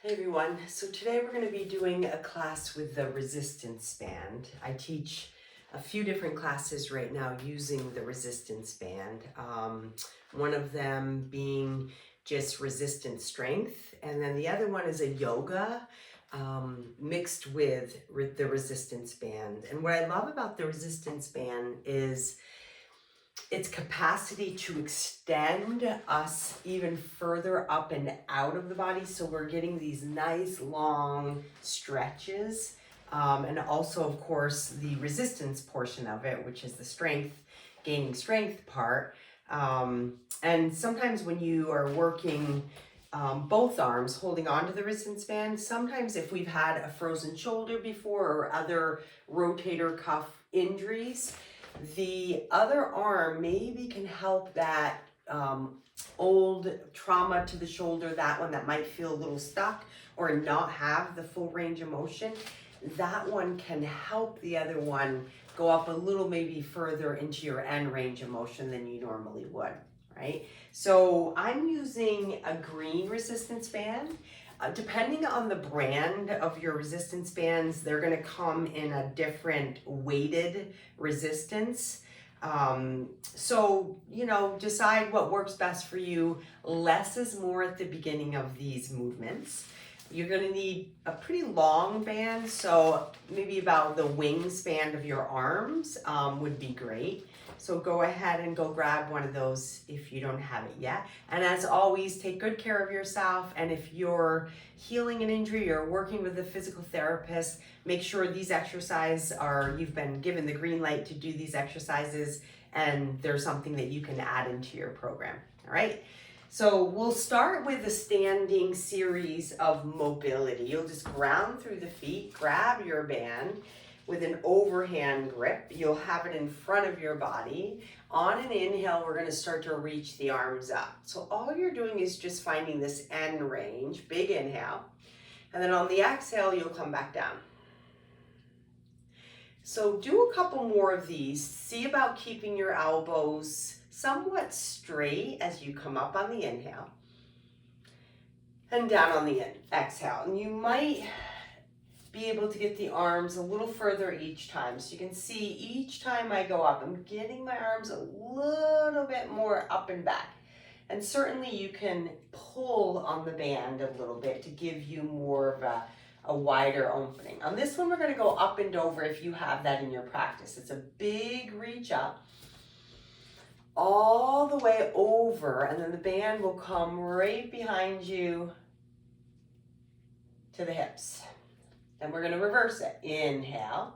Hey everyone, so today we're going to be doing a class with the resistance band. I teach a few different classes right now using the resistance band. One of them being just resistance strength, and then the other one is a yoga mixed with the resistance band. And what I love about the resistance band is its capacity to extend us even further up and out of the body. So we're getting these nice long stretches. And also, of course, the resistance portion of it, which is the strength, gaining strength part. And sometimes when you are working both arms, holding onto the resistance band, sometimes if we've had a frozen shoulder before or other rotator cuff injuries, the other arm maybe can help that old trauma to the shoulder, that one that might feel a little stuck or not have the full range of motion. That one can help the other one go up a little maybe further into your end range of motion than you normally would, right? So I'm using a green resistance band. Depending on the brand of your resistance bands, they're going to come in a different weighted resistance. So, decide what works best for you. Less is more at the beginning of these movements. You're going to need a pretty long band, so maybe about the wingspan of your arms would be great. So go ahead and go grab one of those if you don't have it yet. And as always, take good care of yourself. And if you're healing an injury or working with a physical therapist, make sure these exercises you've been given the green light to do these exercises, and there's something that you can add into your program. All right. So we'll start with a standing series of mobility. You'll just ground through the feet, grab your band with an overhand grip. You'll have it in front of your body. On an inhale, we're going to start to reach the arms up. So all you're doing is just finding this end range, big inhale. And then on the exhale, you'll come back down. So do a couple more of these. See about keeping your elbows somewhat straight as you come up on the inhale and down on the exhale. And you might be able to get the arms a little further each time. So you can see each time I go up, I'm getting my arms a little bit more up and back. And certainly you can pull on the band a little bit to give you more of a wider opening. On this one, we're going to go up and over if you have that in your practice. It's a big reach up all the way over, and then the band will come right behind you to the hips. Then we're going to reverse it. Inhale,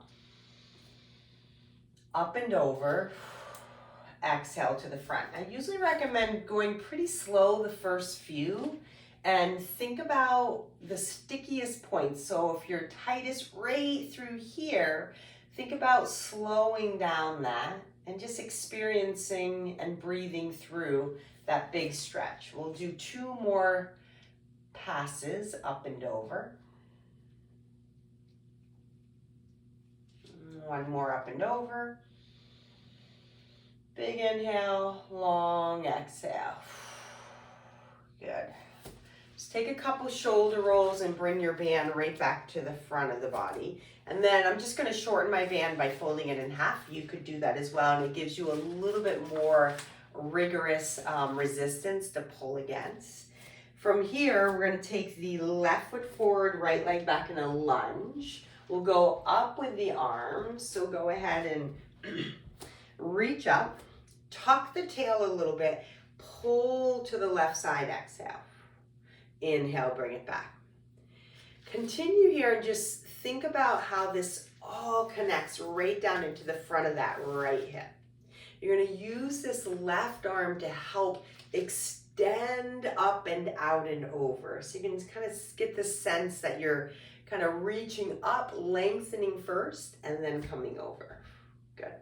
up and over, exhale to the front. I usually recommend going pretty slow the first few and think about the stickiest points. So if you're tightest right through here, think about slowing down that and just experiencing and breathing through that big stretch. We'll do 2 more passes up and over. 1 more up and over. Big inhale, long exhale. Good. Just take a couple shoulder rolls and bring your band right back to the front of the body. And then I'm just going to shorten my band by folding it in half. You could do that as well, and it gives you a little bit more rigorous resistance to pull against. From here, we're going to take the left foot forward, right leg back in a lunge. We'll go up with the arms, so go ahead and reach up, tuck the tail a little bit, pull to the left side, exhale. Inhale, bring it back. Continue here and just think about how this all connects right down into the front of that right hip. You're going to use this left arm to help extend up and out and over. So you can kind of get the sense that you're kind of reaching up, lengthening first, and then coming over. Good.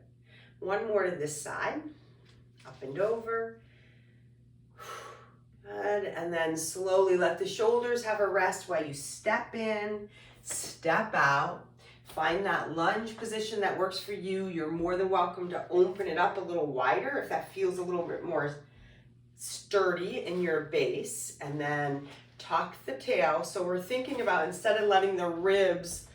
1 more to this side. Up and over. Good. And then slowly let the shoulders have a rest while you step in, step out. Find that lunge position that works for you. You're more than welcome to open it up a little wider if that feels a little bit more sturdy in your base. And then tuck the tail. So we're thinking about, instead of letting the ribs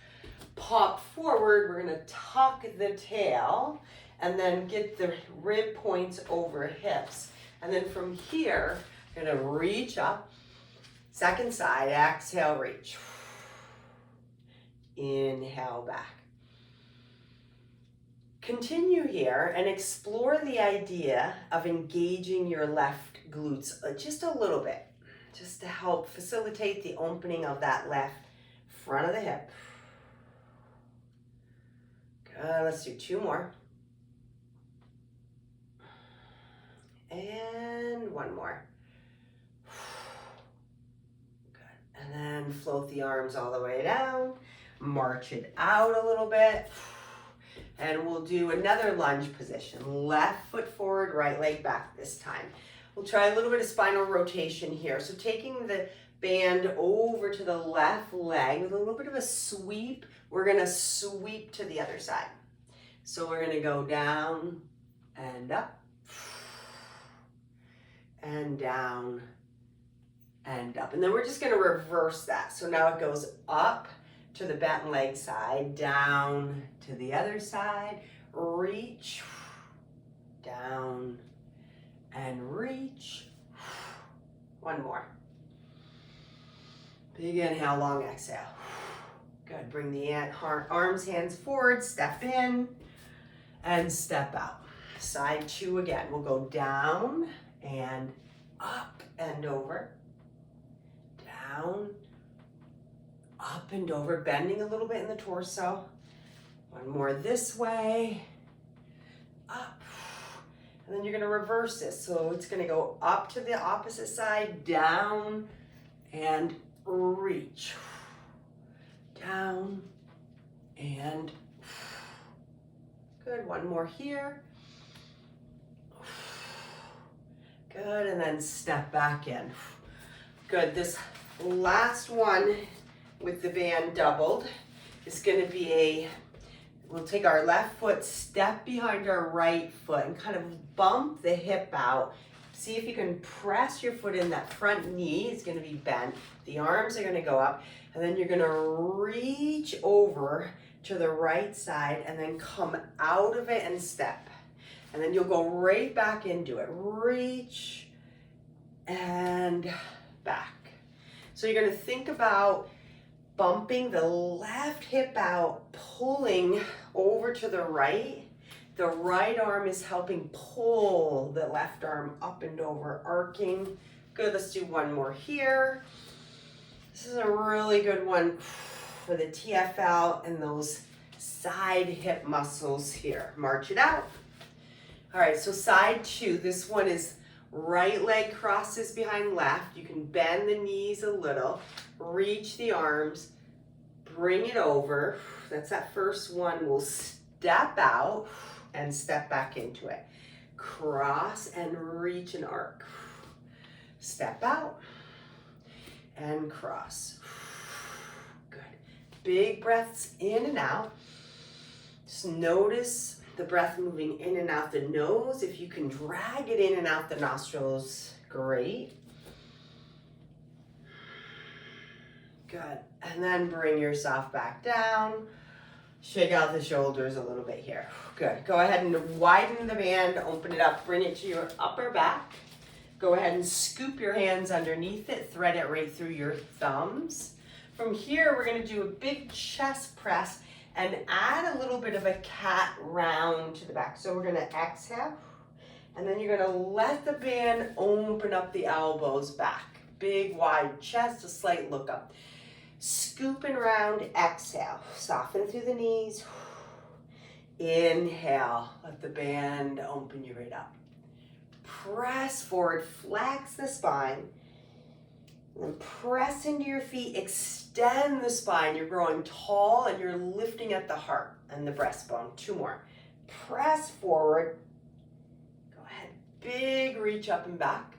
pop forward, we're gonna tuck the tail and then get the rib points over hips. And then from here, we're gonna reach up. Second side, exhale, reach. Inhale back. Continue here and explore the idea of engaging your left glutes just a little bit, just to help facilitate the opening of that left front of the hip. Good, let's do 2 more. And 1 more. Good, and then float the arms all the way down, march it out a little bit. And we'll do another lunge position. Left foot forward, right leg back this time. We'll try a little bit of spinal rotation here. So taking the band over to the left leg with a little bit of a sweep, we're gonna sweep to the other side. So we're gonna go down and up, and down and up. And then we're just gonna reverse that. So now it goes up to the bent leg side, down to the other side, reach, down and reach. 1 more. Big inhale, long exhale. Good, bring the arms, hands forward, step in and step out. Side 2 again, we'll go down and up and over, down, up and over, bending a little bit in the torso. 1 more this way, up, and then you're gonna reverse this. So it's gonna go up to the opposite side, down and reach, down and good. 1 more here. Good, and then step back in. Good, this last one with the band doubled is going to be we'll take our left foot, step behind our right foot and kind of bump the hip out. See if you can press your foot in. That front knee is going to be bent. The arms are going to go up, and then you're going to reach over to the right side and then come out of it and step. And then you'll go right back into it. Reach and back. So you're going to think about bumping the left hip out, pulling over to the right. The right arm is helping pull the left arm up and over, arcing. Good, let's do 1 more here. This is a really good one for the TFL and those side hip muscles here. March it out. All right, so side 2, this one is right leg crosses behind left. You can bend the knees a little, reach the arms, bring it over. That's that first one. We'll step out and step back into it. Cross and reach and arc. Step out and cross. Good. Big breaths in and out. Just notice the breath moving in and out the nose. If you can drag it in and out the nostrils, great. Good. And then bring yourself back down. Shake out the shoulders a little bit here. Good. Go ahead and widen the band, open it up, bring it to your upper back. Go ahead and scoop your hands underneath it, thread it right through your thumbs. From here, we're going to do a big chest press and add a little bit of a cat round to the back. So we're going to exhale, and then you're going to let the band open up the elbows back. Big wide chest, a slight look up. Scoop and round, exhale. Soften through the knees. Inhale, let the band open you right up. Press forward, flex the spine. And then press into your feet, extend the spine. You're growing tall and you're lifting at the heart and the breastbone. 2 more. Press forward. Go ahead, big reach up and back.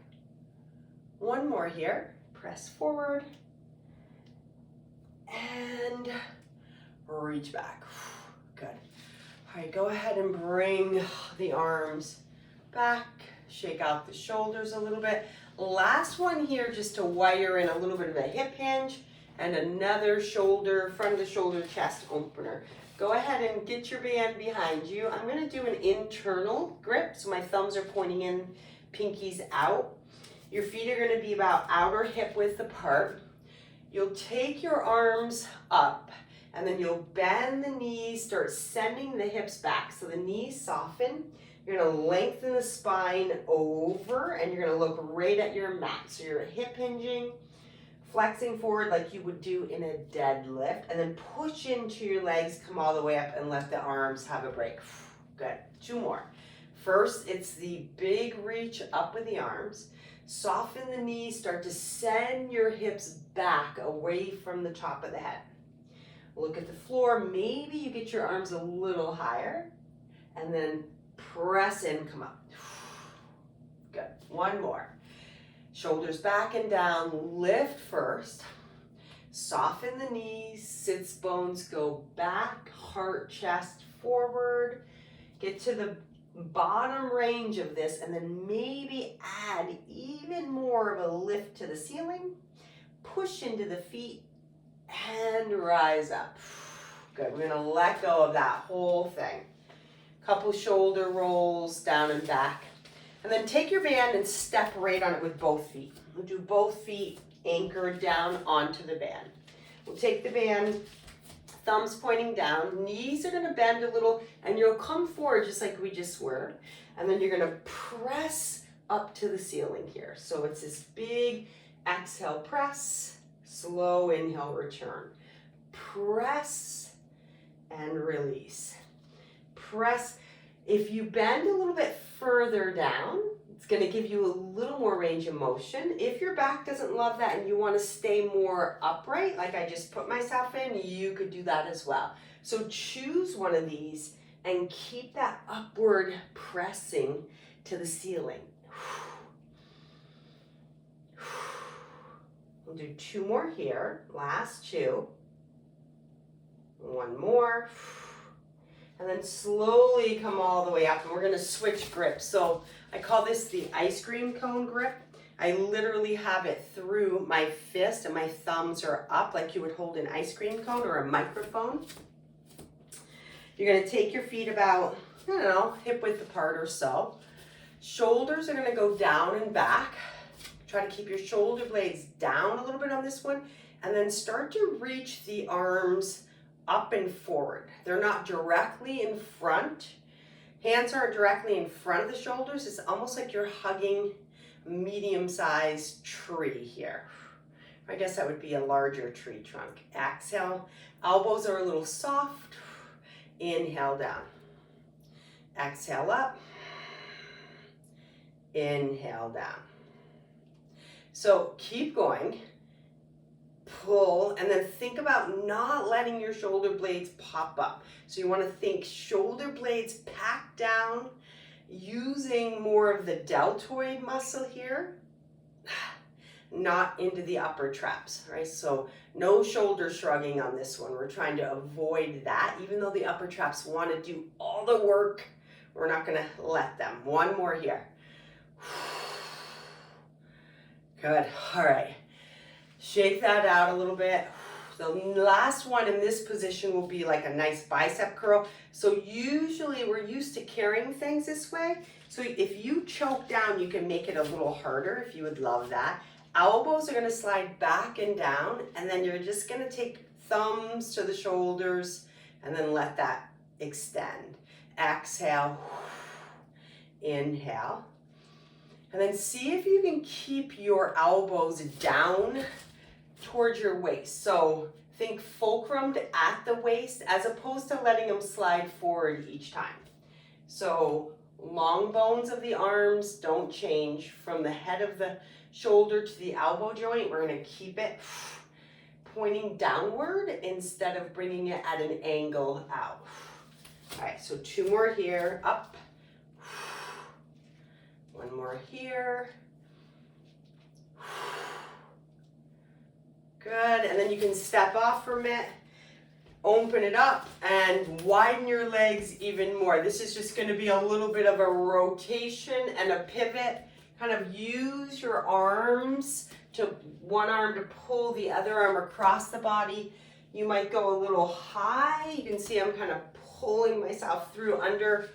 1 more here. Press forward. And reach back. Good. All right, go ahead and bring the arms back. Shake out the shoulders a little bit. Last one here, just to wire in a little bit of a hip hinge and another shoulder, front of the shoulder chest opener. Go ahead and get your band behind you. I'm gonna do an internal grip, so my thumbs are pointing in, pinkies out. Your feet are gonna be about outer hip width apart. You'll take your arms up and then you'll bend the knees, start sending the hips back. So the knees soften. You're gonna lengthen the spine over and you're gonna look right at your mat. So you're hip hinging, flexing forward like you would do in a deadlift, and then push into your legs, come all the way up and let the arms have a break. Good, 2 more. First, it's the big reach up with the arms. Soften the knees, start to send your hips back away from the top of the head. Look at the floor, maybe you get your arms a little higher, and then press in, come up. Good, 1 more. Shoulders back and down, lift first. Soften the knees, sits bones go back, heart, chest forward. Get to the bottom range of this and then maybe add even more of a lift to the ceiling. Push into the feet and rise up. Good, we're gonna let go of that whole thing. Couple shoulder rolls down and back. And then take your band and step right on it with both feet. We'll do both feet anchored down onto the band. We'll take the band, thumbs pointing down, knees are gonna bend a little, and you'll come forward just like we just were. And then you're gonna press up to the ceiling here. So it's this big exhale, press, slow inhale, return. Press and release. Press. If you bend a little bit further down, it's going to give you a little more range of motion. If your back doesn't love that and you want to stay more upright, like I just put myself in, you could do that as well. So choose one of these and keep that upward pressing to the ceiling. We'll do 2 more here, last 2. 1 more. And then slowly come all the way up, and we're gonna switch grips. So I call this the ice cream cone grip. I literally have it through my fist and my thumbs are up like you would hold an ice cream cone or a microphone. You're gonna take your feet about, I don't know, hip width apart or so. Shoulders are gonna go down and back. Try to keep your shoulder blades down a little bit on this one, and then start to reach the arms up and forward. They're not directly in front. Hands aren't directly in front of the shoulders. It's almost like you're hugging a medium-sized tree here. I guess that would be a larger tree trunk. Exhale. Elbows are a little soft. Inhale down. Exhale up. Inhale down. So keep going. Pull, and then think about not letting your shoulder blades pop up. So you want to think shoulder blades packed down, using more of the deltoid muscle here, not into the upper traps, right? So no shoulder shrugging on this one. We're trying to avoid that. Even though the upper traps want to do all the work, we're not going to let them. 1 more here. Good. All right. Shake that out a little bit. The last one in this position will be like a nice bicep curl. So usually we're used to carrying things this way. So if you choke down, you can make it a little harder if you would love that. Elbows are gonna slide back and down, and then you're just gonna take thumbs to the shoulders and then let that extend. Exhale, inhale. And then see if you can keep your elbows down towards your waist. So think fulcrumed at the waist as opposed to letting them slide forward each time. So long bones of the arms don't change from the head of the shoulder to the elbow joint. We're going to keep it pointing downward instead of bringing it at an angle out. All right, so 2 more here, up. 1 more here. Good, and then you can step off from it, open it up, and widen your legs even more. This is just going to be a little bit of a rotation and a pivot, kind of use your arms to, one arm to pull the other arm across the body. You might go a little high. You can see I'm kind of pulling myself through under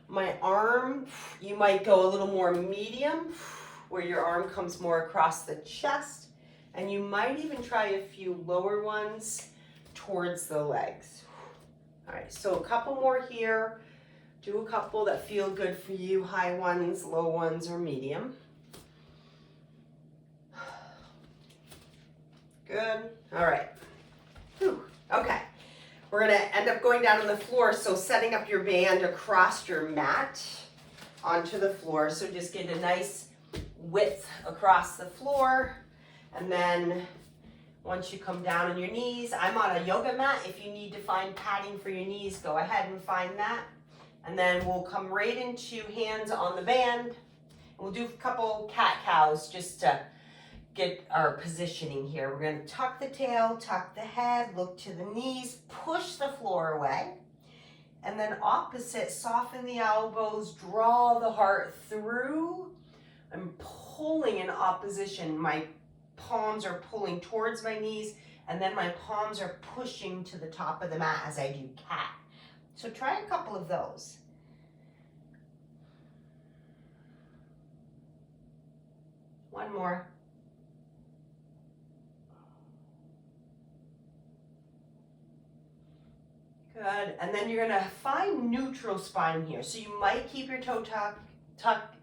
my arm. You might go a little more medium, where your arm comes more across the chest. And you might even try a few lower ones towards the legs. All right, so a couple more here. Do a couple that feel good for you, high ones, low ones, or medium. Good, all right. Whew. Okay, we're gonna end up going down on the floor, so setting up your band across your mat onto the floor. So just get a nice width across the floor, and then once you come down on your knees, I'm on a yoga mat. If you need to find padding for your knees, go ahead and find that. And then we'll come right into hands on the band. We'll do a couple cat-cows just to get our positioning here. We're going to tuck the tail, tuck the head, look to the knees, push the floor away. And then opposite, soften the elbows, draw the heart through. I'm pulling in opposition. My palms are pulling towards my knees, and then my palms are pushing to the top of the mat as I do cat. So try a couple of those. One more. Good, and then you're gonna find neutral spine here. So you might keep your toe tucked,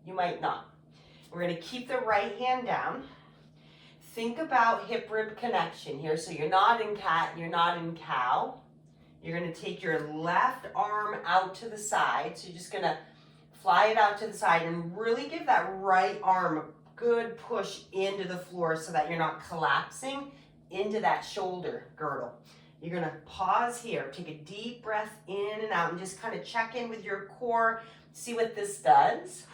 you might not. We're gonna keep the right hand down. Think about hip rib connection here. So you're not in cat, you're not in cow. You're gonna take your left arm out to the side. So you're just gonna fly it out to the side and really give that right arm a good push into the floor so that you're not collapsing into that shoulder girdle. You're gonna pause here, take a deep breath in and out, and just kind of check in with your core, see what this does.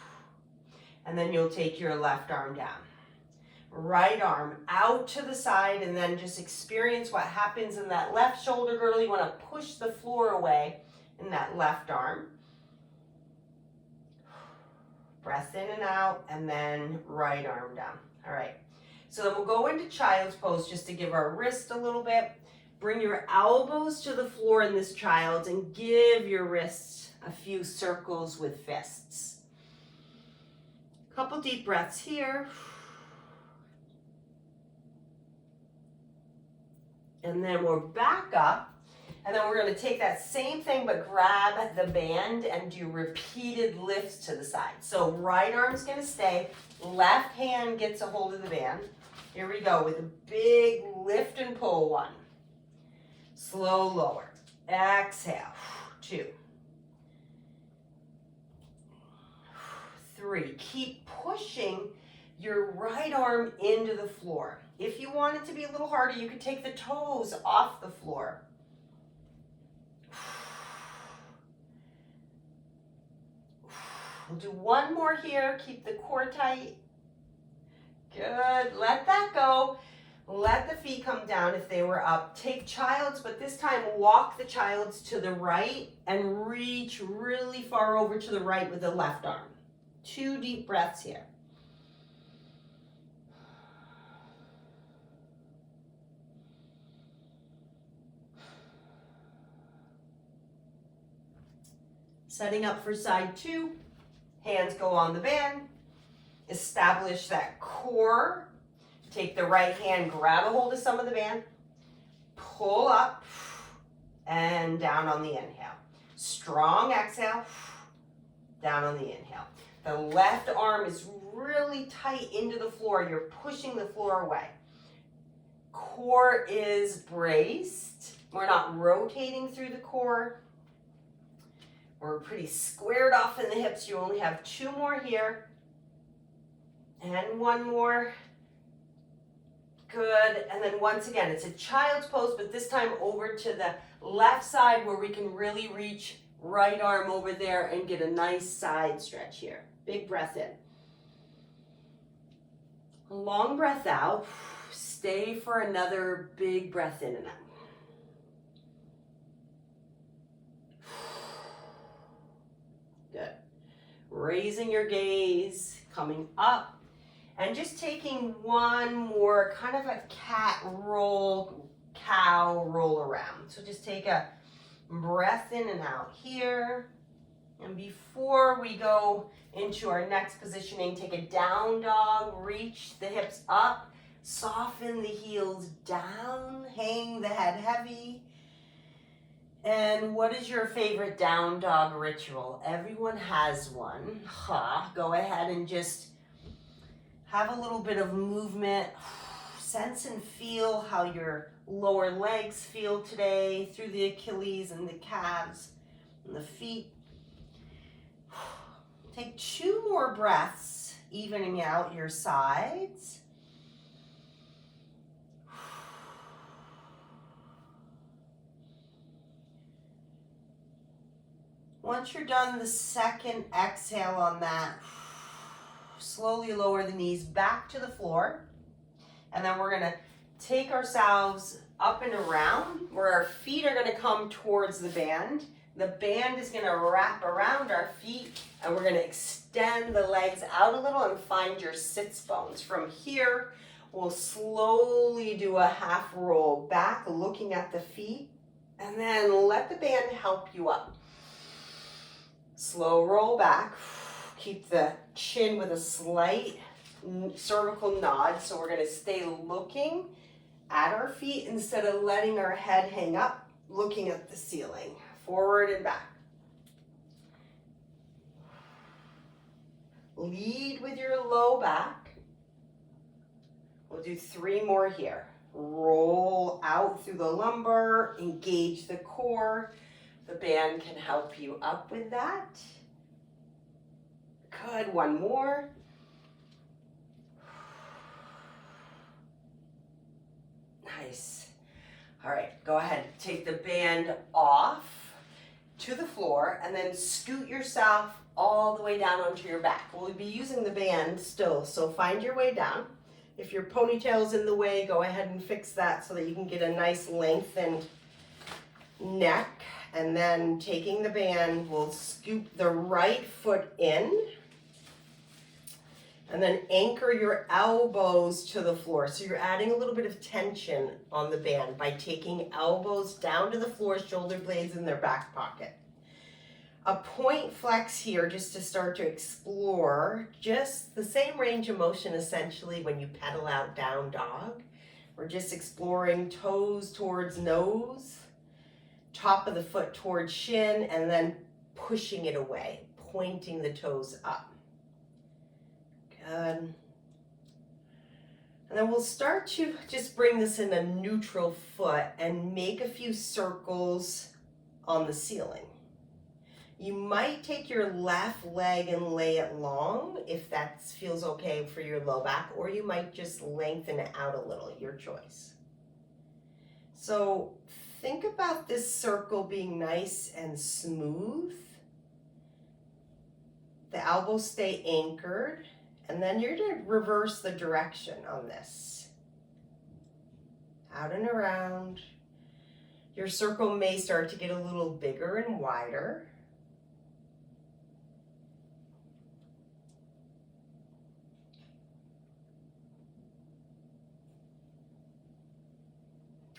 And then you'll take your left arm down. Right arm out to the side, and then just experience what happens in that left shoulder girdle. You wanna push the floor away in that left arm. Breath in and out, and then right arm down. All right, so then we'll go into child's pose just to give our wrist a little bit. Bring your elbows to the floor in this child's and give your wrists a few circles with fists. Couple deep breaths here. And then we're back up, and then we're gonna take that same thing but grab the band and do repeated lifts to the side. So right arm's gonna stay, left hand gets a hold of the band. Here we go with a big lift and pull. 1. Slow lower. Exhale. 2. 3. Keep pushing your right arm into the floor. If you want it to be a little harder, you could take the toes off the floor. We'll do one more here. Keep the core tight. Good. Let that go. Let the feet come down if they were up. Take child's, but this time walk the child's to the right and reach really far over to the right with the left arm. 2 deep breaths here. Setting up for side 2. Hands go on the band. Establish that core. Take the right hand, grab a hold of some of the band. Pull up and down on the inhale. Strong exhale, down on the inhale. The left arm is really tight into the floor. You're pushing the floor away. Core is braced. We're not rotating through the core. We're pretty squared off in the hips. You only have 2 more here. And 1 more. Good. And then once again, it's a child's pose, but this time over to the left side where we can really reach right arm over there and get a nice side stretch here. Big breath in. Long breath out. Stay for another big breath in and out. Good. Raising your gaze, coming up, and just taking one more kind of a cat roll, cow roll around. So just take a breath in and out here. And before we go into our next positioning, take a down dog, reach the hips up, soften the heels down, hang the head heavy. And what is your favorite down dog ritual? Everyone has one. Go ahead and just have a little bit of movement. Sense and feel how your lower legs feel today through the Achilles and the calves and the feet. Take 2 more breaths, evening out your sides. Once you're done the second exhale on that, slowly lower the knees back to the floor. And then we're gonna take ourselves up and around where our feet are gonna come towards the band. The band is gonna wrap around our feet and we're gonna extend the legs out a little and find your sits bones. From here, we'll slowly do a half roll back, looking at the feet, and then let the band help you up. Slow roll back. Keep the chin with a slight cervical nod. So we're gonna stay looking at our feet instead of letting our head hang up, looking at the ceiling. Forward and back. Lead with your low back. We'll do 3 more here. Roll out through the lumbar, engage the core. The band can help you up with that. Good, 1 more. Nice. All right, go ahead, take the band off to the floor and then scoot yourself all the way down onto your back. We'll be using the band still, so find your way down. If your ponytail's in the way, go ahead and fix that so that you can get a nice lengthened neck. And then taking the band, we'll scoop the right foot in and then anchor your elbows to the floor. So you're adding a little bit of tension on the band by taking elbows down to the floor, shoulder blades in their back pocket. A point flex here just to start to explore just the same range of motion essentially when you pedal out down dog. We're just exploring toes towards nose, top of the foot towards shin, and then pushing it away, pointing the toes up. Good. And then we'll start to just bring this in a neutral foot and make a few circles on the ceiling. You might take your left leg and lay it long if that feels okay for your low back, or you might just lengthen it out a little, your choice. So think about this circle being nice and smooth. The elbows stay anchored, and then you're going to reverse the direction on this. Out and around. Your circle may start to get a little bigger and wider.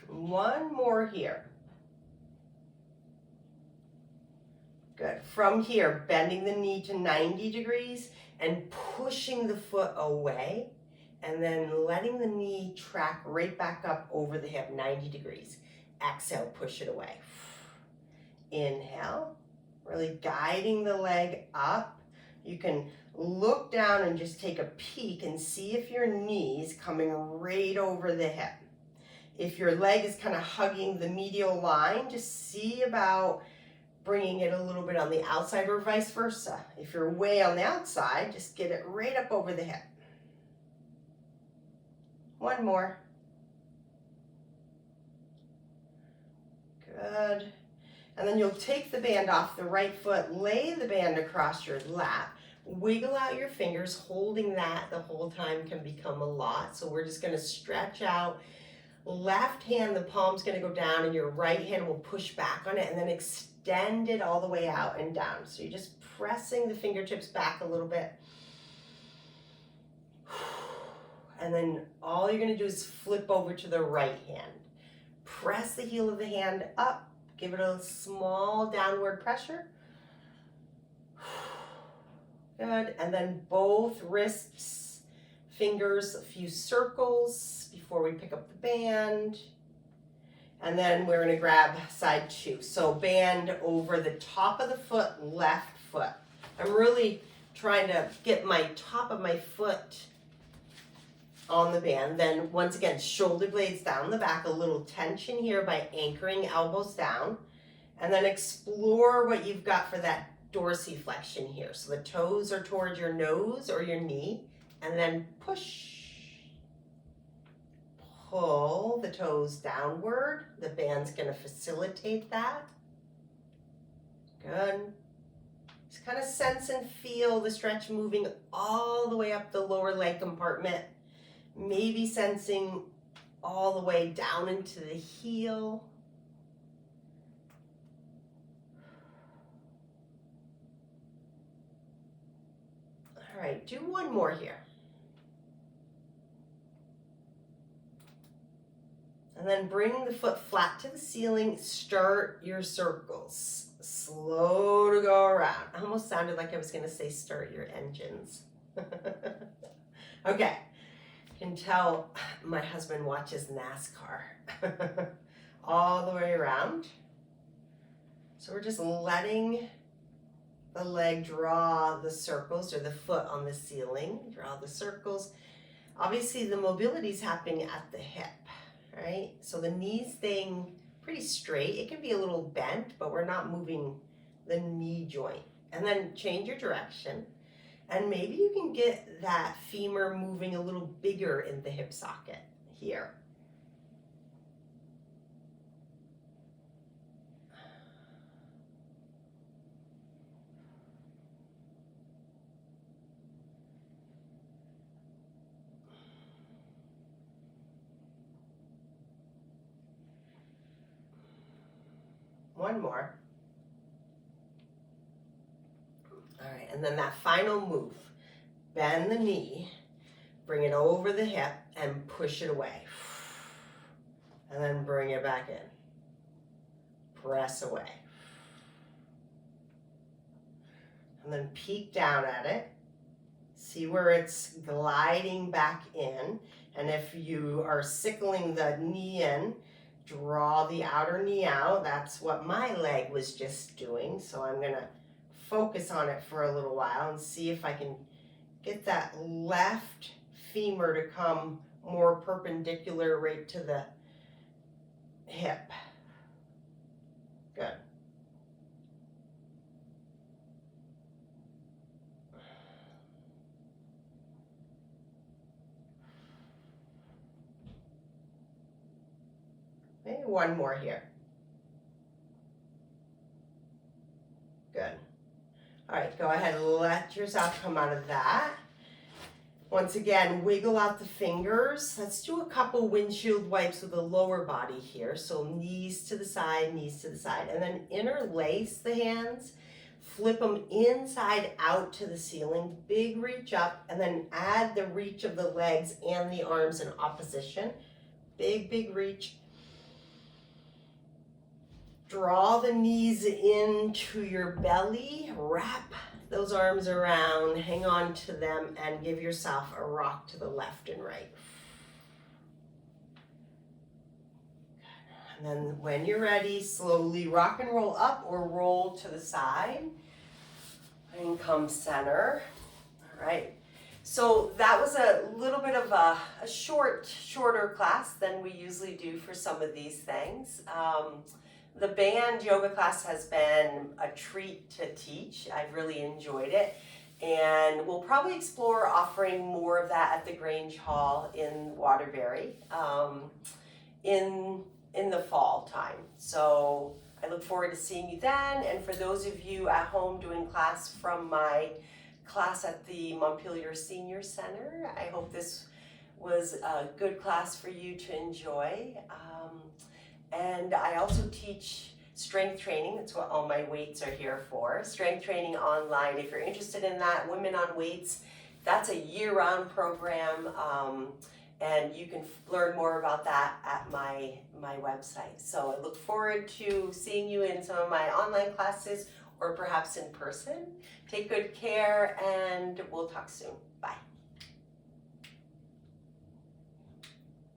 One more here. Good. From here, bending the knee to 90 degrees and pushing the foot away, and then letting the knee track right back up over the hip, 90 degrees. Exhale, push it away. Inhale, really guiding the leg up. You can look down and just take a peek and see if your knee's coming right over the hip. If your leg is kind of hugging the medial line, just see about bringing it a little bit on the outside or vice versa. If you're way on the outside, just get it right up over the hip. One more. Good. And then you'll take the band off the right foot, lay the band across your lap, wiggle out your fingers. Holding that the whole time can become a lot. So we're just going to stretch out. Left hand, the palm's going to go down, and your right hand will push back on it, and then extend extend it all the way out and down. So you're just pressing the fingertips back a little bit. And then all you're gonna do is flip over to the right hand. Press the heel of the hand up, give it a small downward pressure. Good, and then both wrists, fingers, a few circles before we pick up the band. And then we're gonna grab side two. So band over the top of the foot, left foot. I'm really trying to get my top of my foot on the band. Then once again, shoulder blades down the back, a little tension here by anchoring elbows down. And then explore what you've got for that dorsiflexion here. So the toes are towards your nose or your knee, and then push. Pull the toes downward. The band's gonna facilitate that. Good. Just kind of sense and feel the stretch moving all the way up the lower leg compartment. Maybe sensing all the way down into the heel. All right, do one more here. And then bring the foot flat to the ceiling, start your circles. Slow to go around. I almost sounded like I was gonna say start your engines. Okay, you can tell my husband watches NASCAR. All the way around. So we're just letting the leg draw the circles, or the foot on the ceiling, draw the circles. Obviously the mobility is happening at the hip. Right? So the knee's staying pretty straight. It can be a little bent, but we're not moving the knee joint. And then change your direction. And maybe you can get that femur moving a little bigger in the hip socket here. One more. All right, and then that final move. Bend the knee, bring it over the hip, and push it away. And then bring it back in. Press away. And then peek down at it. See where it's gliding back in. And if you are sickling the knee in, draw the outer knee out. That's what my leg was just doing. So I'm gonna focus on it for a little while and see if I can get that left femur to come more perpendicular right to the hip. Good. Maybe one more here. Good. All right, go ahead and let yourself come out of that. Once again, wiggle out the fingers. Let's do a couple windshield wipes with the lower body here. So knees to the side, and then interlace the hands. Flip them inside out to the ceiling, big reach up, and then add the reach of the legs and the arms in opposition. Big, big reach. Draw the knees into your belly, wrap those arms around, hang on to them, and give yourself a rock to the left and right. And then when you're ready, slowly rock and roll up or roll to the side and come center. All right. So that was a little bit of a shorter class than we usually do for some of these things. The band yoga class has been a treat to teach. I've really enjoyed it. And we'll probably explore offering more of that at the Grange Hall in Waterbury in the fall time. So I look forward to seeing you then. And for those of you at home doing class from my class at the Montpelier Senior Center, I hope this was a good class for you to enjoy. And I also teach strength training. That's what all my weights are here for. Strength training online. If you're interested in that, Women on Weights, that's a year-round program, and you can learn more about that at my website. So I look forward to seeing you in some of my online classes or perhaps in person. Take good care, and we'll talk soon. Bye.